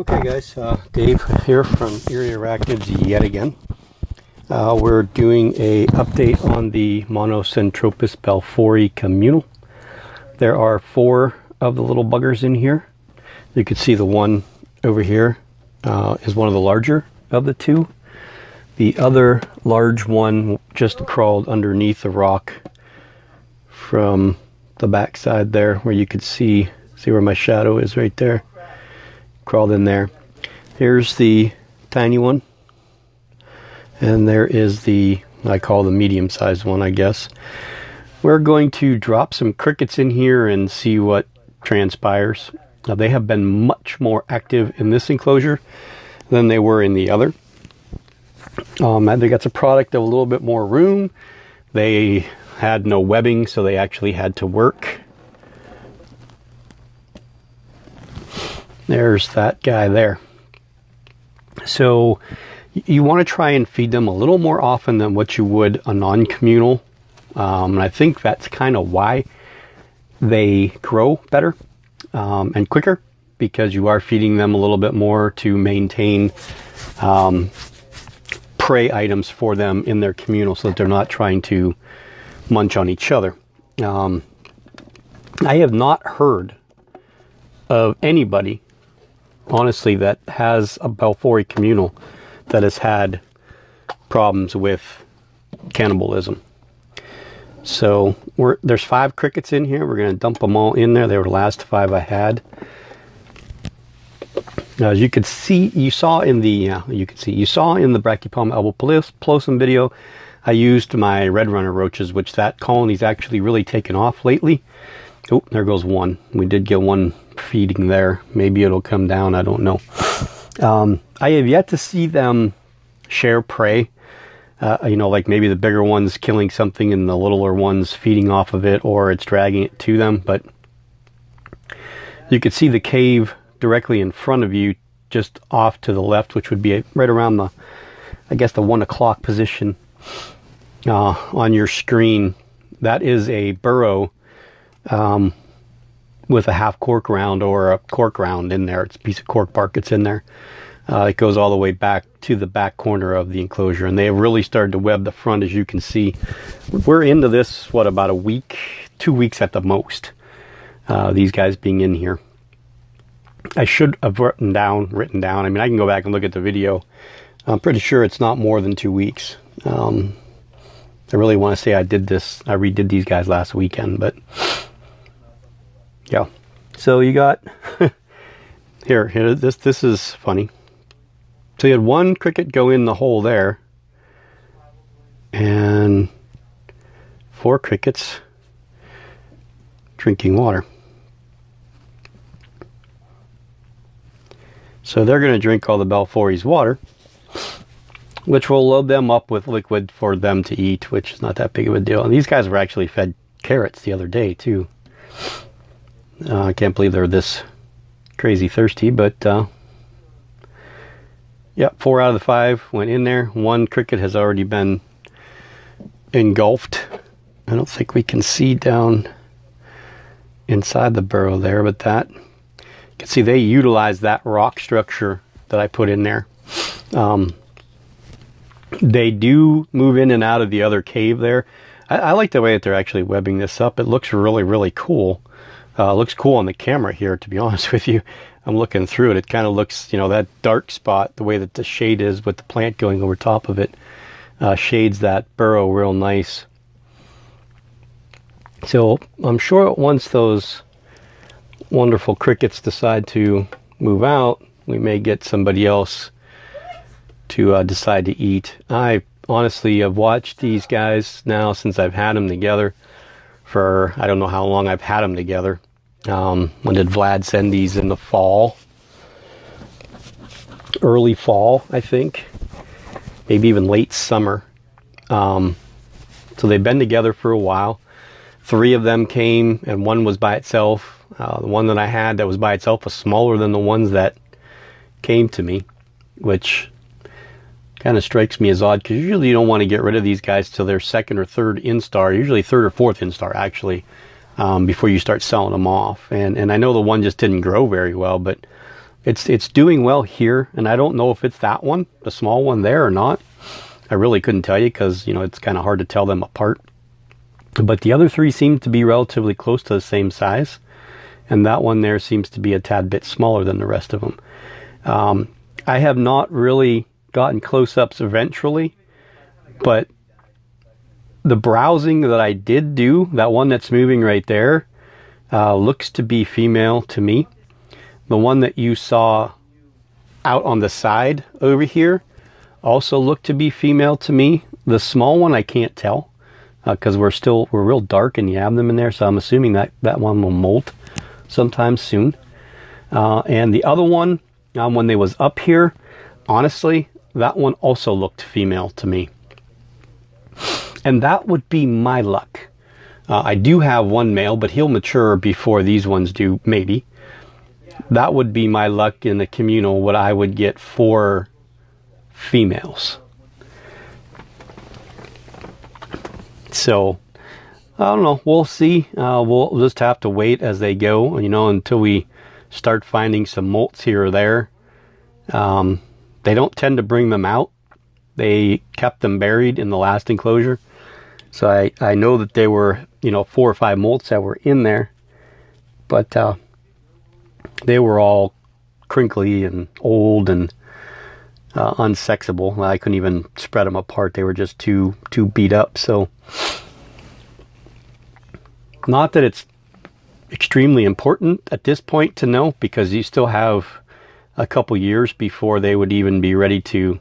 Okay guys, Dave here from Erie Arachnids yet again. We're doing a update on the Monocentropus balfouri communal. There are 4 of the little buggers in here. You can see the one over here is one of the larger of the 2. The other large one just crawled underneath the rock from the back side there, where you could see where my shadow is right there. Crawled in there. Here's the tiny one, and there is the, I call the medium-sized one, I guess. We're going to drop some crickets in here and see what transpires. Now, they have been much more active in this enclosure than they were in the other. They got the product of a little bit more room. They had no webbing, so they actually had to work. There's that guy there. So you want to try and feed them a little more often than what you would a non-communal. And I think that's kind of why they grow better and quicker, because you are feeding them a little bit more to maintain prey items for them in their communal, so that they're not trying to munch on each other. I have not heard of anybody, honestly, that has a balfouri communal that has had problems with cannibalism. So there's 5 crickets in here. We're going to dump them all in there. They were the last 5 I had. Now, as you could see, you saw in the Brachypalma albopilosum video, I used my red runner roaches, which that colony's actually really taken off lately. Oh, there goes one. We did get one feeding there. Maybe it'll come down. I don't know. I have yet to see them share prey. Like maybe the bigger ones killing something and the littler ones feeding off of it, or it's dragging it to them. But you could see the cave directly in front of you, just off to the left, which would be right around the, I guess, the 1 o'clock position on your screen. That is a burrow with a half cork round or a cork round in there. It's a piece of cork bark that's in there. It goes all the way back to the back corner of the enclosure, and they have really started to web the front, as you can see. We're into this, about a week, 2 weeks at the most, these guys being in here. I should have written down, I mean, I can go back and look at the video. I'm pretty sure it's not more than 2 weeks. I really want to say I redid these guys last weekend, but yeah. So you got here, this is funny. So you had 1 cricket go in the hole there, and 4 crickets drinking water. So they're going to drink all the balfouri's water, which will load them up with liquid for them to eat, which is not that big of a deal. And these guys were actually fed carrots the other day too. I can't believe they're this crazy thirsty, but yeah, 4 out of the 5 went in there. 1 cricket has already been engulfed. I don't think we can see down inside the burrow there, but that, you can see they utilize that rock structure that I put in there. They do move in and out of the other cave there. I like the way that they're actually webbing this up. It looks really, really cool. It looks cool on the camera here, to be honest with you. I'm looking through it. It kind of looks, that dark spot, the way that the shade is with the plant going over top of it, shades that burrow real nice. So I'm sure once those wonderful crickets decide to move out, we may get somebody else to decide to eat. I honestly have watched these guys now since I've had them together for, I don't know how long I've had them together. When did Vlad send these? In the fall? Early fall, I think. Maybe even late summer. So they've been together for a while. 3 of them came, and 1 was by itself. The one that I had that was by itself was smaller than the ones that came to me, which kind of strikes me as odd, because usually you don't want to get rid of these guys till their 2nd or 3rd instar, usually 3rd or 4th instar actually, before you start selling them off. And I know the one just didn't grow very well, but It's doing well here, and I don't know if it's that one, the small one there, or not. I really couldn't tell you because, you know, it's kind of hard to tell them apart. But the other three seem to be relatively close to the same size, and that one there seems to be a tad bit smaller than the rest of them. I have not really gotten close-ups eventually, but the browsing that I did do, that one that's moving right there, looks to be female to me. The one that you saw out on the side over here also looked to be female to me. The small one I can't tell because we're real dark in the abdomen there, so I'm assuming that one will molt sometime soon. And the other one, when they was up here, honestly, that one also looked female to me. And that would be my luck. I do have one male, but he'll mature before these ones do, maybe. That would be my luck in the communal, what I would get 4 females. So, I don't know. We'll see. We'll just have to wait as they go, you know, until we start finding some molts here or there. They don't tend to bring them out. They kept them buried in the last enclosure. So I know that there were, you know, 4 or 5 molts that were in there. But they were all crinkly and old and unsexable. I couldn't even spread them apart. They were just too beat up. So, not that it's extremely important at this point to know, because you still have a couple years before they would even be ready to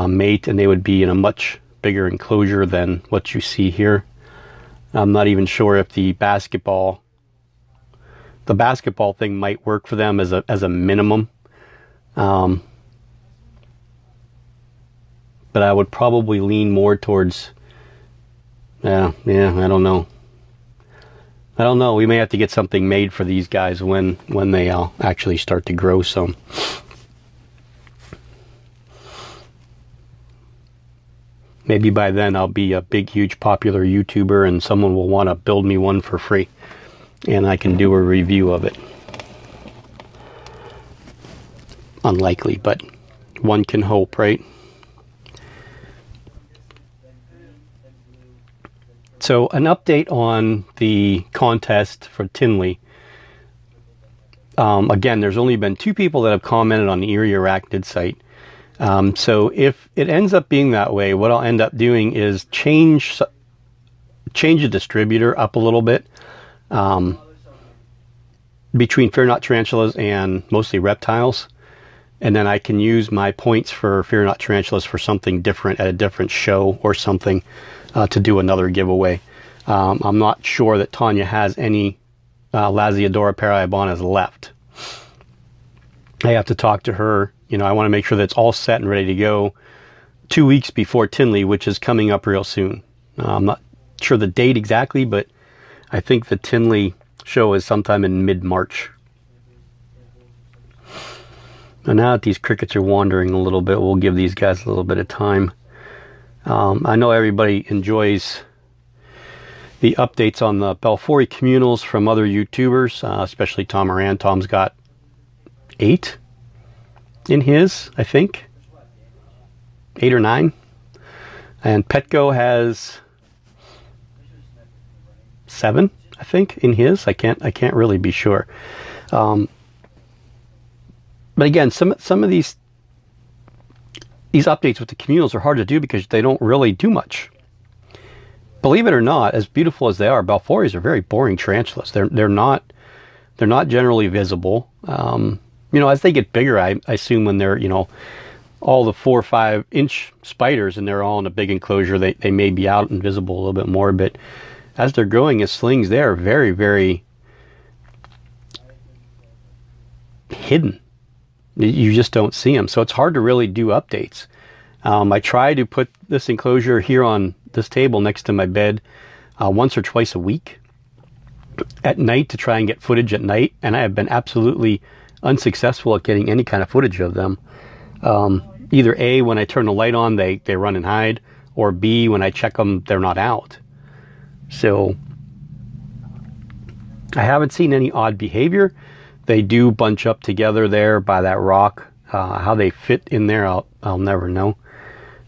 mate, and they would be in a much bigger enclosure than what you see here. I'm not even sure if the basketball thing might work for them as a minimum. But I would probably lean more towards, I don't know. We may have to get something made for these guys when they actually start to grow some. Maybe by then I'll be a big, huge, popular YouTuber and someone will want to build me one for free. And I can do a review of it. Unlikely, but one can hope, right? So, an update on the contest for Tinley. Again, there's only been 2 people that have commented on the Erie Arachnid site. So if it ends up being that way, what I'll end up doing is change the distributor up a little bit between fear not tarantulas and mostly reptiles, and then I can use my points for fear not tarantulas for something different at a different show or something to do another giveaway. I'm not sure that Tanya has any Lasiodora paraibonas left. I have to talk to her. You know, I want to make sure that it's all set and ready to go 2 weeks before Tinley, which is coming up real soon. I'm not sure the date exactly, but I think the Tinley show is sometime in mid-March. And now that these crickets are wandering a little bit, we'll give these guys a little bit of time. I know everybody enjoys the updates on the balfouri communals from other YouTubers, especially Tom Moran. Tom's got 8 in his, I think. 8 or 9. And Petco has 7, I think, in his. I can't really be sure. But again, some of these updates with the communals are hard to do because they don't really do much. Believe it or not, as beautiful as they are, balfouris are very boring tarantulas. They're not generally visible. You know, as they get bigger, I assume when they're, you know, all the 4 or 5 inch spiders and they're all in a big enclosure, they may be out and visible a little bit more. But as they're growing as slings, they are very, very hidden. You just don't see them. So it's hard to really do updates. I try to put this enclosure here on this table next to my bed once or twice a week at night to try and get footage at night. And I have been absolutely unsuccessful at getting any kind of footage of them. Either A, when I turn the light on, they run and hide, or B, when I check them, they're not out. So I haven't seen any odd behavior. They do bunch up together there by that rock. How they fit in there, I'll never know.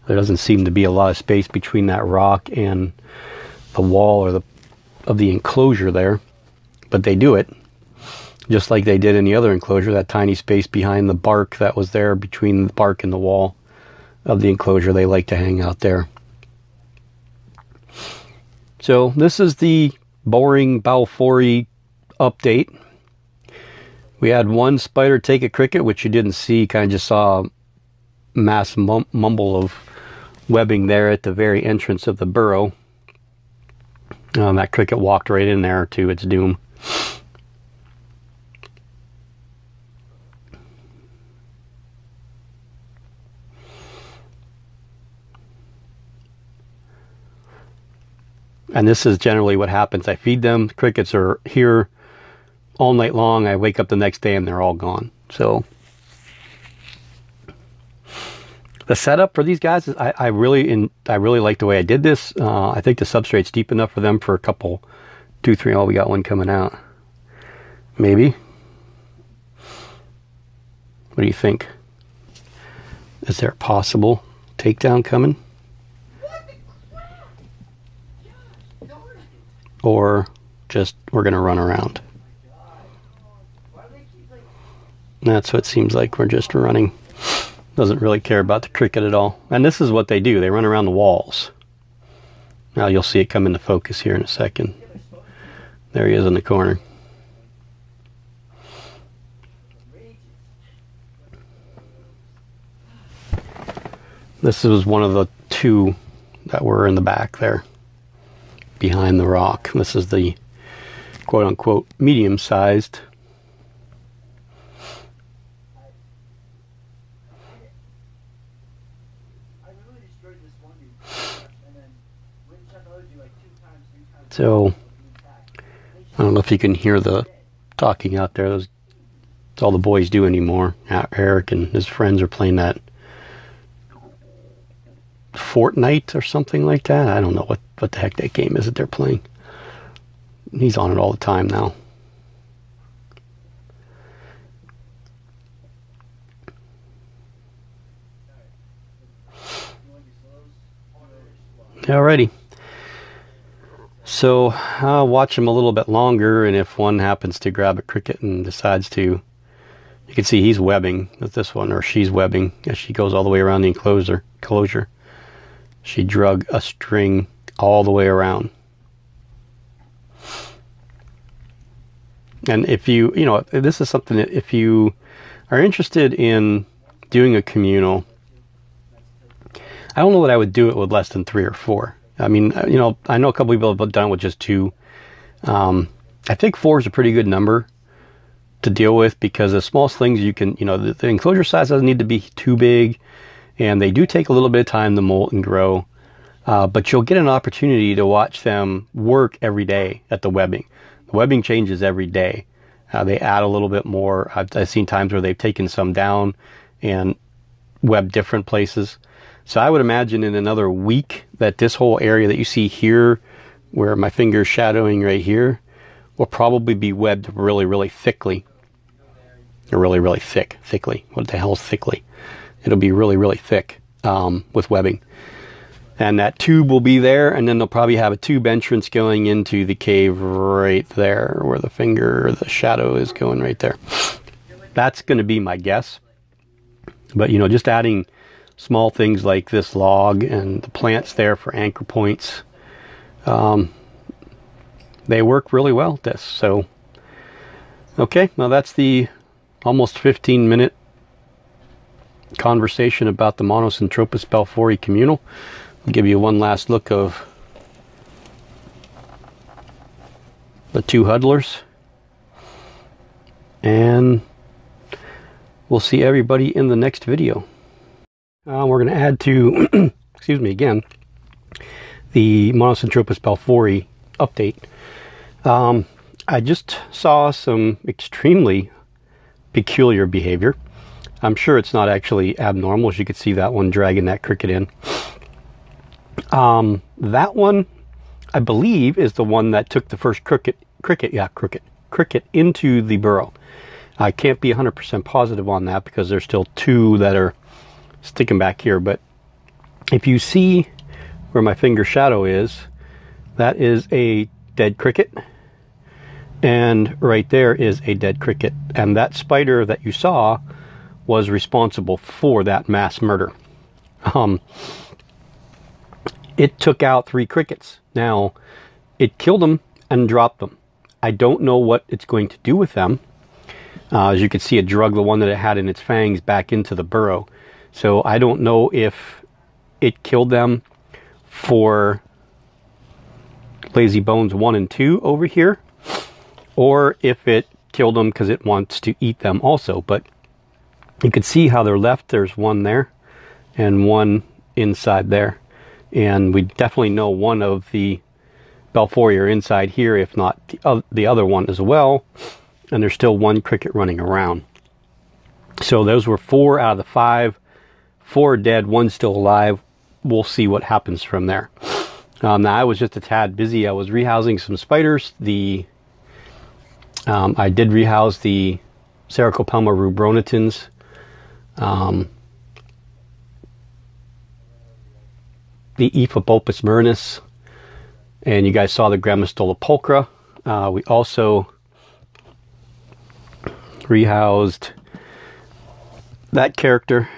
There doesn't seem to be a lot of space between that rock and the wall or of the enclosure there, but they do it just like they did in the other enclosure. That tiny space behind the bark that was there between the bark and the wall of the enclosure, they like to hang out there. So this is the boring balfouri update. We had one spider take a cricket, which you didn't see. Kind of just saw a mass mumble of webbing there at the very entrance of the burrow. That cricket walked right in there to its doom. And this is generally what happens. I feed them. Crickets are here all night long. I wake up the next day and they're all gone. So the setup for these guys, I really like the way I did this. I think the substrate's deep enough for them for a couple, 2, 3. Oh, we got one coming out. Maybe. What do you think? Is there a possible takedown coming? Or just we're going to run around? That's what it seems like. We're just running. Doesn't really care about the cricket at all. And this is what they do. They run around the walls. Now you'll see it come into focus here in a second. There he is in the corner. This was one of the 2 that were in the back there behind the rock. This is the quote-unquote medium-sized. So I don't know if you can hear the talking out there. That's all the boys do anymore. Eric and his friends are playing that Fortnite or something like that. I don't know what the heck that game is that they're playing. He's on it all the time now. Alrighty. So I'll watch him a little bit longer, and if one happens to grab a cricket and decides to, you can see he's webbing with this one, or she's webbing as she goes all the way around the enclosure. She drug a string all the way around. And if you know, this is something that if you are interested in doing a communal, I don't know that I would do it with less than 3 or 4. I mean, you know, I know a couple people have done it with just 2. I think 4 is a pretty good number to deal with, because the smallest things you can, you know, the enclosure size doesn't need to be too big, and they do take a little bit of time to molt and grow. But you'll get an opportunity to watch them work every day at the webbing. The webbing changes every day. They add a little bit more. I've seen times where they've taken some down and webbed different places. So I would imagine in another week that this whole area that you see here, where my finger's shadowing right here, will probably be webbed really, really thickly. Or really, really thickly. What the hell is thickly? It'll be really, really thick with webbing. And that tube will be there, and then they'll probably have a tube entrance going into the cave right there, where the finger, the shadow is going right there. That's going to be my guess. But, you know, just adding small things like this log and the plants there for anchor points, they work really well at this. So, okay, well, that's the almost 15-minute conversation about the Monocentropus balfouri communal. I'll give you one last look of the 2 huddlers, and we'll see everybody in the next video. We're going to add to, excuse me again, the Monocentropus balfouri update. I just saw some extremely peculiar behavior. I'm sure it's not actually abnormal, as you could see that one dragging that cricket in. That one, I believe, is the one that took the first cricket into the burrow. I can't be 100% positive on that because there's still two that are sticking back here. But if you see where my finger shadow is, that is a dead cricket. And right there is a dead cricket. And that spider that you saw was responsible for that mass murder. It took out 3 crickets. Now, it killed them and dropped them. I don't know what it's going to do with them. As you can see, it drug the one that it had in its fangs back into the burrow. So I don't know if it killed them for lazy bones 1 and 2 over here, or if it killed them because it wants to eat them also. But you can see how they're left. There's one there and one inside there. And we definitely know one of the balfouri are inside here, if not the other one as well. And there's still 1 cricket running around. So those were 4 out of the 5. 4 are dead, 1 still alive. We'll see what happens from there. Now I was just a tad busy. I was rehousing some spiders. I did rehouse the Sarcopelma rubronitans. The Ephebopus murinus, and you guys saw the Grammostola pulchra. We also rehoused that character.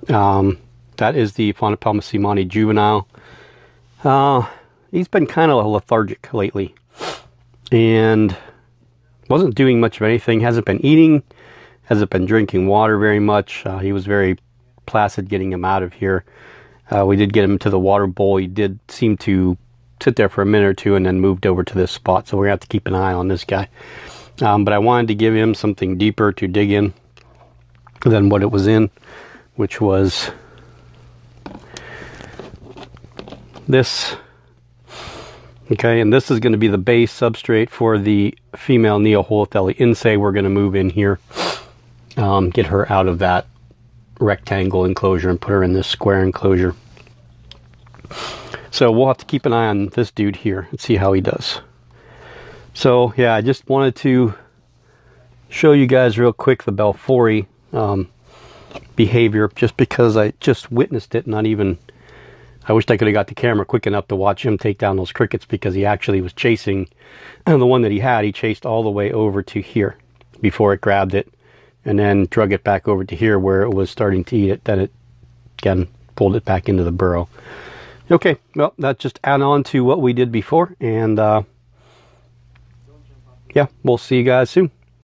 That is the Phonopelma simani juvenile. He's been kind of lethargic lately and wasn't doing much of anything. Hasn't been eating, hasn't been drinking water very much. He was very placid getting him out of here. We did get him to the water bowl. He did seem to sit there for a minute or two and then moved over to this spot. So we're going to have to keep an eye on this guy. But I wanted to give him something deeper to dig in than what it was in, which was this. Okay, and this is going to be the base substrate for the female Neoholothele insae. We're going to move in here, get her out of that rectangle enclosure and put her in this square enclosure. So we'll have to keep an eye on this dude here and see how he does. So yeah, I just wanted to show you guys real quick the balfouri behavior, just because I just witnessed it. Not even, I wished I could have got the camera quick enough to watch him take down those crickets, because he actually was chasing, and the one that he chased all the way over to here before it grabbed it, and then drug it back over to here where it was starting to eat it. Then it, again, pulled it back into the burrow. Okay, well, that's just add on to what we did before, and yeah, we'll see you guys soon.